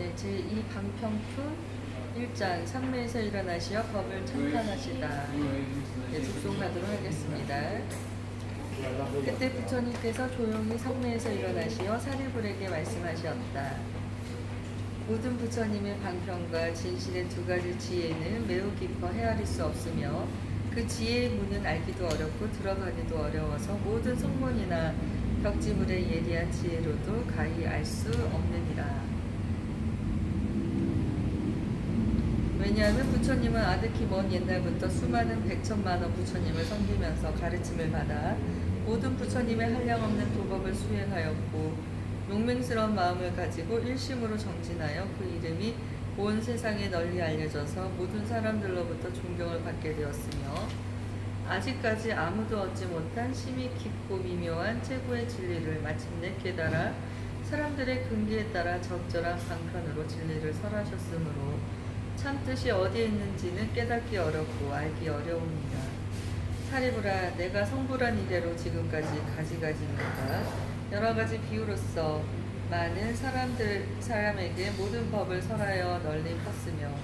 네, 제2 방평품 1장 산매에서 일어나시어 법을 찬탄하시다. 네, 북송하도록 하겠습니다. 그때 부처님께서 조용히 산매에서 일어나시어 사리불에게 말씀하셨다. 모든 부처님의 방평과 진실의 두 가지 지혜는 매우 깊어 헤아릴 수 없으며 그 지혜의 문은 알기도 어렵고 들어가기도 어려워서 모든 성문이나 벽지물의 예리한 지혜로도 가히 알 수 없느니라. 왜냐하면 부처님은 아득히 먼 옛날부터 수많은 백천만원 부처님을 섬기면서 가르침을 받아 모든 부처님의 한량없는 도법을 수행하였고 용맹스러운 마음을 가지고 일심으로 정진하여 그 이름이 온 세상에 널리 알려져서 모든 사람들로부터 존경을 받게 되었으며 아직까지 아무도 얻지 못한 심히 깊고 미묘한 최고의 진리를 마침내 깨달아 사람들의 근기에 따라 적절한 방편으로 진리를 설하셨으므로 참뜻이 어디에 있는지는 깨닫기 어렵고 알기 어려우니라. 사리불아, 내가 성불한 이래로 지금까지 가지가지니까 여러 가지 비유로서 많은 사람에게 모든 법을 설하여 널리 폈으며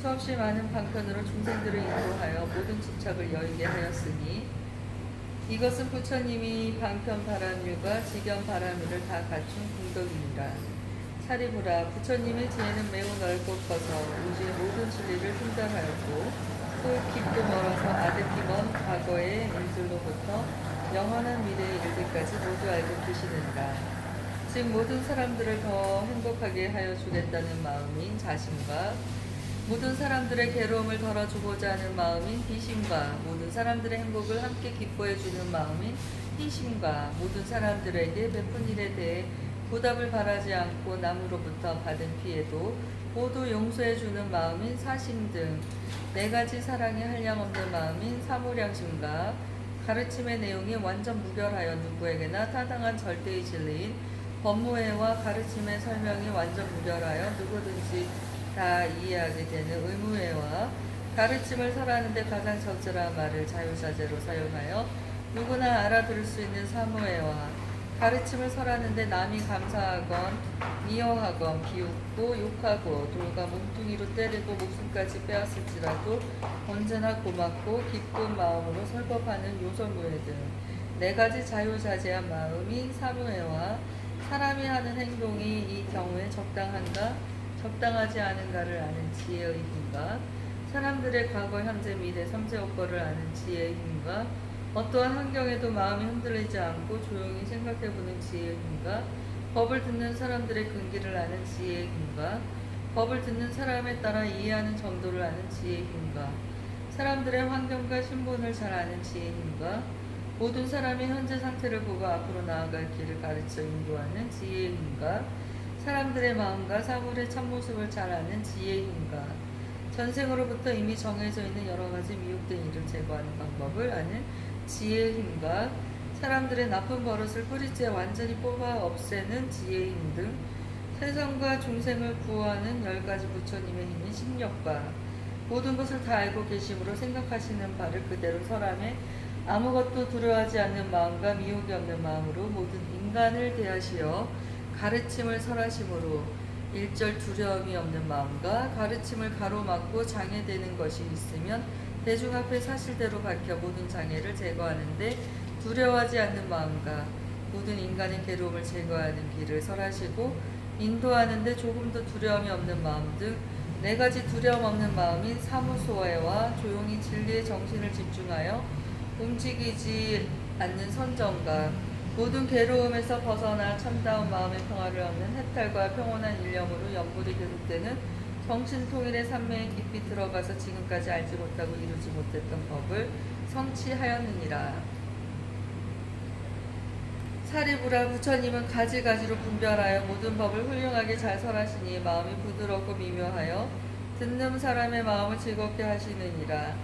수없이 많은 방편으로 중생들을 인도하여 모든 집착을 여의게 하였으니 이것은 부처님이 방편 바람일과 직연 바람일을 다 갖춘 공덕이니라. 사리불아, 부처님의 지혜는 매우 넓고 커서 우주의 모든 진리를 분별하였고 또 깊고 멀어서 아득히 먼 과거의 일들로부터 영원한 미래의 일들까지 모두 알고 계시느니라. 즉 모든 사람들을 더 행복하게 하여 주겠다는 마음인 자신과 모든 사람들의 괴로움을 덜어주고자 하는 마음인 비심과 모든 사람들의 행복을 함께 기뻐해 주는 마음인 희심과 모든 사람들에게 베푼 일에 대해 보답을 바라지 않고 남으로부터 받은 피해도 모두 용서해주는 마음인 사심 등 네 가지 사랑의 한량없는 마음인 사무량심과 가르침의 내용이 완전 무결하여 누구에게나 타당한 절대의 진리인 법무회와 가르침의 설명이 완전 무결하여 누구든지 다 이해하게 되는 의무회와 가르침을 설하는 데 가장 적절한 말을 자유자재로 사용하여 누구나 알아들을 수 있는 사무회와 가르침을 설하는데 남이 감사하건 미워하건 비웃고 욕하고 돌과 몸뚱이로 때리고 목숨까지 빼앗을지라도 언제나 고맙고 기쁜 마음으로 설법하는 요설무회 등 네 가지 자유자재한 마음이 사무회와 사람이 하는 행동이 이 경우에 적당한가 적당하지 않은가를 아는 지혜의 힘과 사람들의 과거 현재 미래 삼세오거를 아는 지혜의 힘과 어떠한 환경에도 마음이 흔들리지 않고 조용히 생각해보는 지혜의 힘과 법을 듣는 사람들의 근기를 아는 지혜의 힘과 법을 듣는 사람에 따라 이해하는 정도를 아는 지혜의 힘과 사람들의 환경과 신분을 잘 아는 지혜의 힘과 모든 사람의 현재 상태를 보고 앞으로 나아갈 길을 가르쳐 인도하는 지혜의 힘과 사람들의 마음과 사물의 참모습을 잘 아는 지혜의 힘과 전생으로부터 이미 정해져 있는 여러 가지 미혹된 일을 제거하는 방법을 아는 지혜의 힘과 사람들의 나쁜 버릇을 뿌리째 완전히 뽑아 없애는 지혜의 힘 등 세상과 중생을 구호하는 10가지 부처님의 힘인 심력과 모든 것을 다 알고 계심으로 생각하시는 바를 그대로 설함에 아무것도 두려워하지 않는 마음과 미혹이 없는 마음으로 모든 인간을 대하시어 가르침을 설하심으로 일절 두려움이 없는 마음과 가르침을 가로막고 장애되는 것이 있으면 대중 앞에 사실대로 밝혀 모든 장애를 제거하는데 두려워하지 않는 마음과 모든 인간의 괴로움을 제거하는 길을 설하시고 인도하는데 조금도 두려움이 없는 마음 등 네 가지 두려움 없는 마음인 사무소화와 조용히 진리의 정신을 집중하여 움직이지 않는 선정과 모든 괴로움에서 벗어나 참다운 마음의 평화를 얻는 해탈과 평온한 일념으로 연불이 계속되는 정신통일의 산매에 깊이 들어가서 지금까지 알지 못하고 이루지 못했던 법을 성취하였느니라. 사리불아, 부처님은 가지가지로 분별하여 모든 법을 훌륭하게 잘 설하시니 마음이 부드럽고 미묘하여 듣는 사람의 마음을 즐겁게 하시느니라.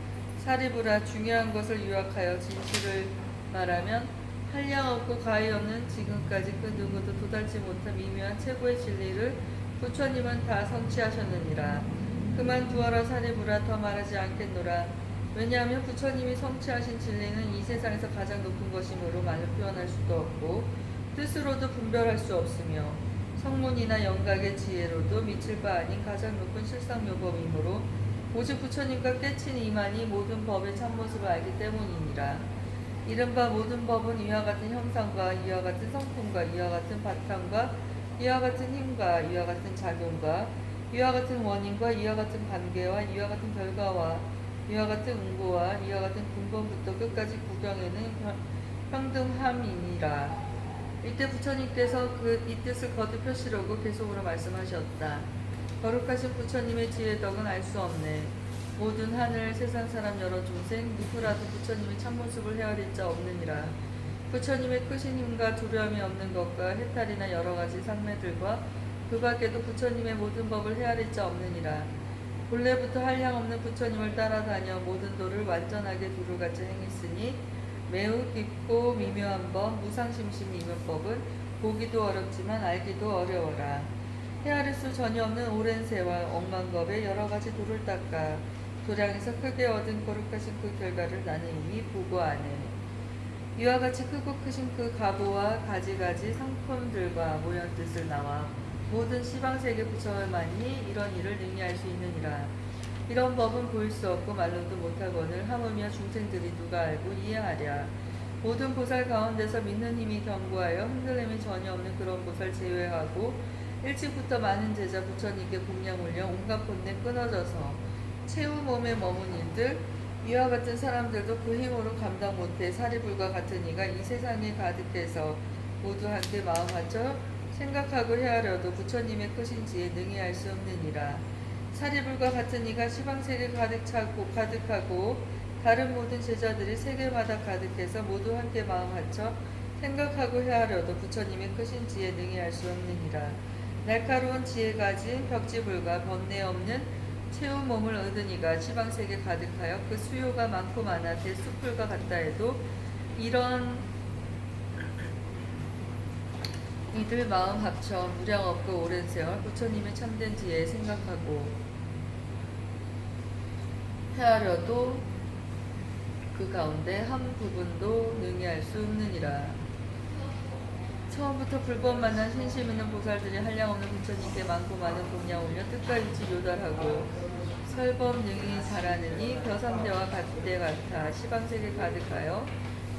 사리불아, 중요한 것을 요약하여 진실을 말하면 한량없고 가히 없는 지금까지 그 누구도 도달치 못한 미묘한 최고의 진리를 부처님은 다 성취하셨느니라. 그만두어라 사리불아, 더 말하지 않겠노라. 왜냐하면 부처님이 성취하신 진리는 이 세상에서 가장 높은 것이므로 말로 표현할 수도 없고 뜻으로도 분별할 수 없으며 성문이나 영각의 지혜로도 미칠 바 아닌 가장 높은 실상묘법이므로 오직 부처님과 깨친 이만이 모든 법의 참모습을 알기 때문이니라. 이른바 모든 법은 이와 같은 형상과 이와 같은 성품과 이와 같은 바탕과 이와 같은 힘과 이와 같은 작용과 이와 같은 원인과 이와 같은 관계와 이와 같은 결과와 이와 같은 응고와 이와 같은 근본부터 끝까지 구경에는 평등함이니라. 이때 부처님께서 이 뜻을 거듭하시려고 계속으로 말씀하셨다. 거룩하신 부처님의 지혜덕은 알 수 없네. 모든 하늘 세상 사람 여러 중생 누구라도 부처님의 참모습을 헤아릴 자 없느니라. 부처님의 크신 힘과 두려움이 없는 것과 해탈이나 여러 가지 상매들과 그 밖에도 부처님의 모든 법을 헤아릴 자 없느니라. 본래부터 한량없는 부처님을 따라다녀 모든 도를 완전하게 두루같이 행했으니 매우 깊고 미묘한 법 무상심심 미묘법은 보기도 어렵지만 알기도 어려워라. 헤아릴 수 전혀 없는 오랜 세월 억만겁의 여러 가지 도를 닦아 도량에서 크게 얻은 거룩하신 그 결과를 나는 이미 보고하네. 이와 같이 크고 크신 그 가보와 가지가지 상품들과 모양 뜻을 나와 모든 시방세계 부처만이 이런 일을 능히 할 수 있느니라. 이런 법은 보일 수 없고 말로도 못하거늘 하물며 중생들이 누가 알고 이해하랴. 모든 보살 가운데서 믿는 힘이 견고하여 흔들림이 전혀 없는 그런 보살 제외하고 일찍부터 많은 제자 부처님께 공양 올려 온갖 본내 끊어져서 채우 몸에 머문 일들 이와 같은 사람들도 그 힘으로 감당 못해 사리불과 같은 이가 이 세상에 가득해서 모두 함께 마음 합쳐 생각하고 헤아려도 부처님의 크신 지에 능히 알 수 없느니라. 사리불과 같은 이가 시방세계 가득하고 다른 모든 제자들이 세계마다 가득해서 모두 함께 마음 합쳐 생각하고 헤아려도 부처님의 크신 지에 능히 알 수 없느니라. 날카로운 지혜 가진 벽지불과 번뇌 없는 채운 몸을 얻은 이가 시방세계 가득하여 그 수요가 많고 많아 대숲불과 같다 해도 이런 이들 마음 합쳐 무량 없고 오랜 세월 부처님의 참된 지혜에 생각하고 헤아려도 그 가운데 한 부분도 능히 알 수 없느니라. 처음부터 불법 만난 신심 있는 보살들이 한량없는 부처님께 많고 많은 공양 올려 뜻과 일치 요달하고 설법 능히 잘하느니 벼삼대와 같대 같아 시방세계 가득하여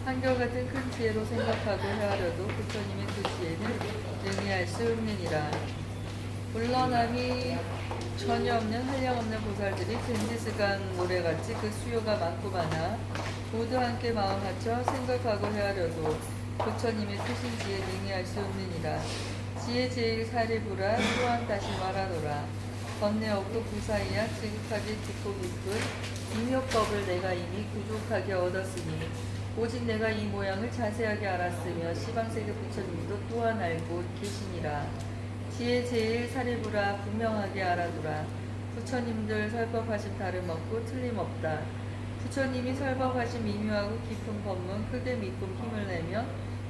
한결같은 큰 지혜로 생각하고 헤아려도 부처님의 그 지혜는 능히 알 수 없느니라. 물러남이 전혀 없는 한량없는 보살들이 겐지스강 모래같이 그 수요가 많고 많아 모두 함께 마음 합쳐 생각하고 헤아려도 부처님의 크신 지혜 능히 알 수 없느니라. 지혜 제일 사리부라 또한 다시 말하노라. 번뇌 없고 부사이야 지극하게 깊고 깊은 이묘법을 내가 이미 부족하게 얻었으니 오직 내가 이 모양을 자세하게 알았으며 시방세계 부처님도 또한 알고 계시니라. 지혜 제일 사리부라 분명하게 알아두라. 부처님들 설법하심 다름없고 틀림없다. 부처님이 설법하신 미묘하고 깊은 법문 크게 믿고 힘을 내면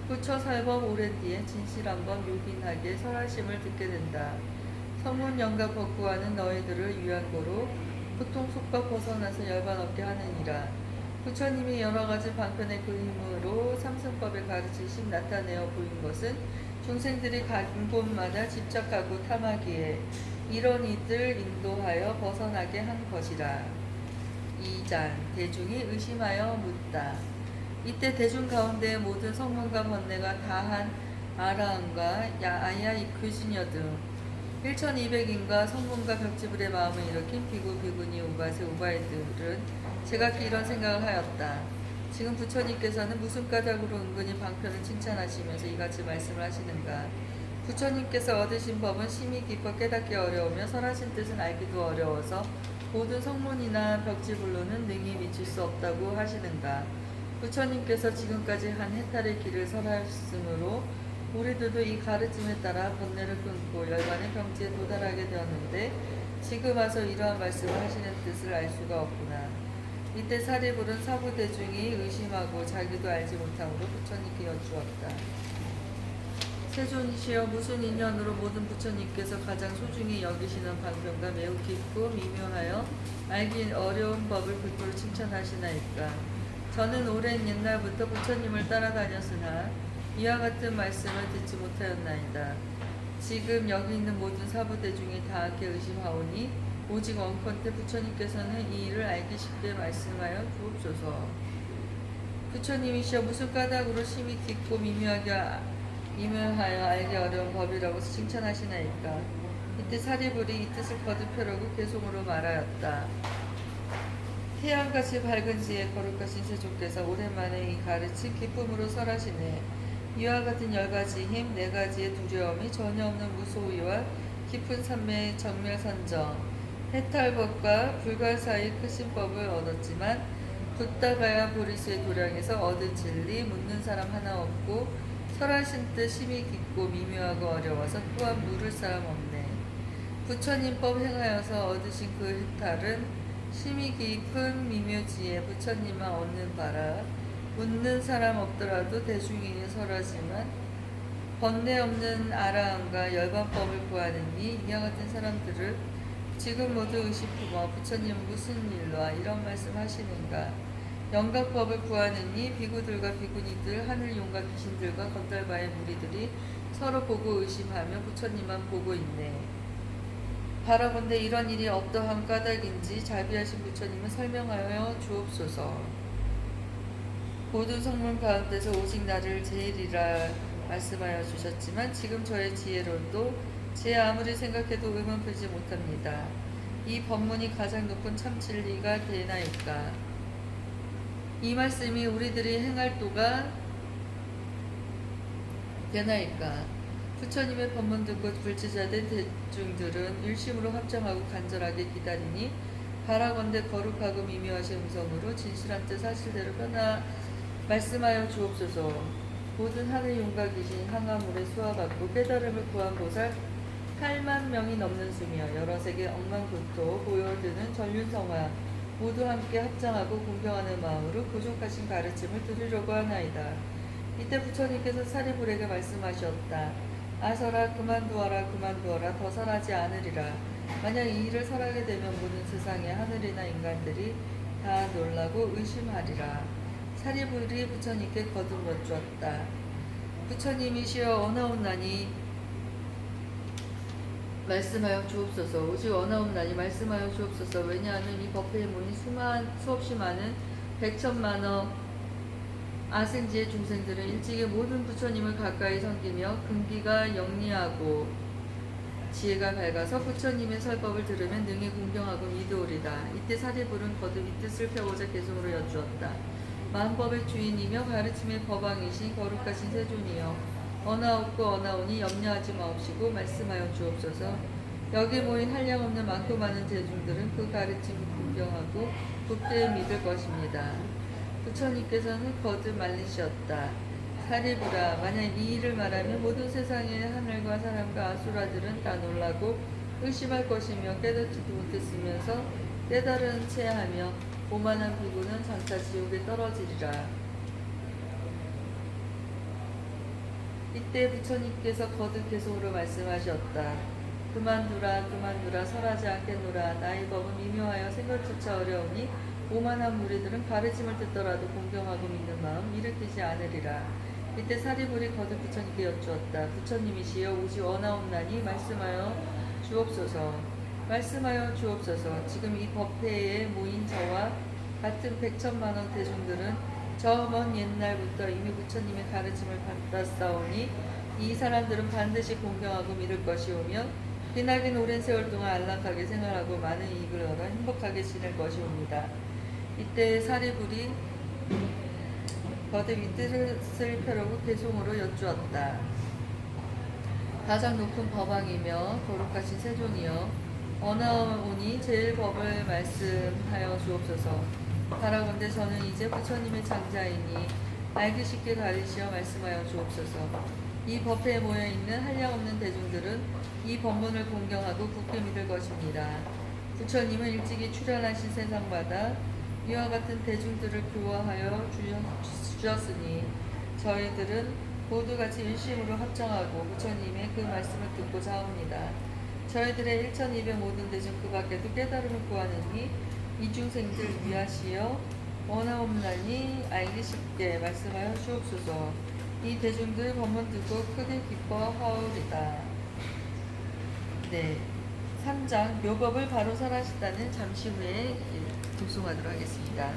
부처 설법 오랜 뒤에 진실한 법 요긴하게 설하심을 듣게 된다. 성문 영가 법구하는 너희들을 위한 고로 보통 속박 벗어나서 열반 없게 하느니라. 부처님이 여러 가지 방편의 그 힘으로 삼승법을 가르치심 나타내어 보인 것은 중생들이 간 곳마다 집착하고 탐하기에 이런 이들 인도하여 벗어나게 한 것이라. 2장 대중이 의심하여 묻다. 이때 대중 가운데 모든 성문과 번뇌가 다한 아라한과 아야 이크시녀 등 1200인과 성문과 벽지불의 마음을 일으킨 비구 비구니 우바세 우바이들은 제각기 이런 생각을 하였다. 지금 부처님께서는 무슨 까닭으로 은근히 방편을 칭찬하시면서 이같이 말씀을 하시는가. 부처님께서 얻으신 법은 심히 깊어 깨닫기 어려우며 설하신 뜻은 알기도 어려워서 모든 성문이나 벽지불로는 능히 미칠 수 없다고 하시는가. 부처님께서 지금까지 한 해탈의 길을 설하였으므로 우리들도 이 가르침에 따라 번뇌를 끊고 열반의 병지에 도달하게 되었는데 지금 와서 이러한 말씀을 하시는 뜻을 알 수가 없구나. 이때 사리불은 사부대중이 의심하고 자기도 알지 못함으로 부처님께 여쭈었다. 세존이시여 무슨 인연으로 모든 부처님께서 가장 소중히 여기시는 방편과 매우 깊고 미묘하여 알기 어려운 법을 극도로 칭찬하시나이까. 저는 오랜 옛날부터 부처님을 따라다녔으나 이와 같은 말씀을 듣지 못하였나이다. 지금 여기 있는 모든 사부대중이 다하게 의심하오니 오직 원컨대 부처님께서는 이 일을 알기 쉽게 말씀하여 주옵소서. 부처님이시여 무슨 까닭으로 심히 깊고 미묘하여 알기 어려운 법이라고 칭찬하시나이까. 이때 사리불이 이 뜻을 거듭하려고 개송으로 말하였다. 태양같이 밝은 지에 거룩하신 세존께서 오랜만에 이 가르침 기쁨으로 설하시네. 이와 같은 10가지 힘, 4가지의 두려움이 전혀 없는 무소위와 깊은 산매의 정멸선정, 해탈법과 불갈 사이 크신 법을 얻었지만 붓다가야 보리스의 도량에서 얻은 진리 묻는 사람 하나 없고 설하신 뜻 힘이 깊고 미묘하고 어려워서 또한 물을 사람 없네. 부처님법 행하여서 얻으신 그 해탈은 심히 깊은 미묘지에 부처님만 얻는 바라. 묻는 사람 없더라도 대중이 설하지만 번뇌 없는 아라함과 열반법을 구하느니 이와 같은 사람들을 지금 모두 의식품어 부처님 무슨 일로와 이런 말씀하시는가. 영각법을 구하느니 비구들과 비구니들 하늘 용과 귀신들과 건달바의 무리들이 서로 보고 의심하며 부처님만 보고 있네. 바라본데 이런 일이 어떠한 까닭인지 자비하신 부처님은 설명하여 주옵소서. 모든 성문 가운데서 오직 나를 제일이라 말씀하여 주셨지만 지금 저의 지혜로도 제 아무리 생각해도 의문 풀지 못합니다. 이 법문이 가장 높은 참 진리가 되나이까. 이 말씀이 우리들이 행할 도가 되나이까. 부처님의 법문 듣고 불지자된 대중들은 일심으로 합장하고 간절하게 기다리니 바라건대 거룩하고 미묘하신 음성으로 진실한 뜻 사실대로 말씀하여 주옵소서. 모든 하늘 용과 귀신 항아물에 수화받고 깨달음을 구한 보살 8만 명이 넘는 수며 여러 세계 억만 국토 보여드는 전륜성화 모두 함께 합장하고 공경하는 마음으로 부족하신 가르침을 들으려고 하나이다. 이때 부처님께서 사리불에게 말씀하셨다. 아서라 그만두어라 그만두어라 더 설하지 않으리라. 만약 이 일을 설하게 되면 모든 세상의 하늘이나 인간들이 다 놀라고 의심하리라. 사리불이 부처님께 거듭 여쭈었다. 부처님이시여 언하옵나니 말씀하여 주옵소서. 오직 언하옵나니 말씀하여 주옵소서. 왜냐하면 이 법회에 모인 수없이 많은 백천만억 아생지의 중생들은 일찍이 모든 부처님을 가까이 섬기며 근기가 영리하고 지혜가 밝아서 부처님의 설법을 들으면 능히 공경하고 믿으오리다. 이때 사리불은 거듭 이 뜻을 펴고자 개송으로 여쭈었다. 만법의 주인이며 가르침의 법왕이신 거룩하신 세존이여 언하옵고 언하오니 염려하지 마옵시고 말씀하여 주옵소서. 여기 모인 한량없는 많고 많은 대중들은 그 가르침을 공경하고 굳게 믿을 것입니다. 부처님께서는 거듭 말리셨다. 사리불아, 만약 이 일을 말하면 모든 세상의 하늘과 사람과 아수라들은 다 놀라고 의심할 것이며 깨닫지도 못했으면서 깨달은 채 하며 오만한 비구는 장차 지옥에 떨어지리라. 이때 부처님께서 거듭 개송으로 말씀하셨다. 그만두라 그만두라 설하지 않겠노라. 나의 법은 미묘하여 생각조차 어려우니 오만한 무리들은 가르침을 듣더라도 공경하고 믿는 마음 일으키지 않으리라. 이때 사리불이 거듭 부처님께 여쭈었다. 부처님이시여 오직 언하옵나니 말씀하여 주옵소서. 말씀하여 주옵소서. 지금 이 법회에 모인 저와 같은 백천만억 대중들은 저 먼 옛날부터 이미 부처님의 가르침을 받았사오니 이 사람들은 반드시 공경하고 믿을 것이오며 기나긴 오랜 세월 동안 안락하게 생활하고 많은 이익을 얻어 행복하게 지낼 것이옵니다. 이때 사리불이 거듭 이 뜻을 펴려고 개송으로 여쭈었다. 가장 높은 법왕이며 거룩하신 세존이여 언하오니 제일 법을 말씀하여 주옵소서. 바라건대 저는 이제 부처님의 장자이니 알기 쉽게 가르치어 말씀하여 주옵소서. 이 법회에 모여있는 한량없는 대중들은 이 법문을 공경하고 굳게 믿을 것입니다. 부처님은 일찍이 출현하신 세상마다 이와 같은 대중들을 교화하여 주셨으니 저희들은 모두 같이 일심으로 합정하고 부처님의 그 말씀을 듣고자 합니다. 저희들의 1200 모든 대중 그 밖에도 깨달음을 구하느니 이 중생들 위하시어 원하옵나니 알기 쉽게 말씀하여 주옵소서. 이 대중들 법문 듣고 크게 기뻐하오리다. 네, 3장 묘법을 바로 설하시다는 잠시 후에 독송하도록 하겠습니다.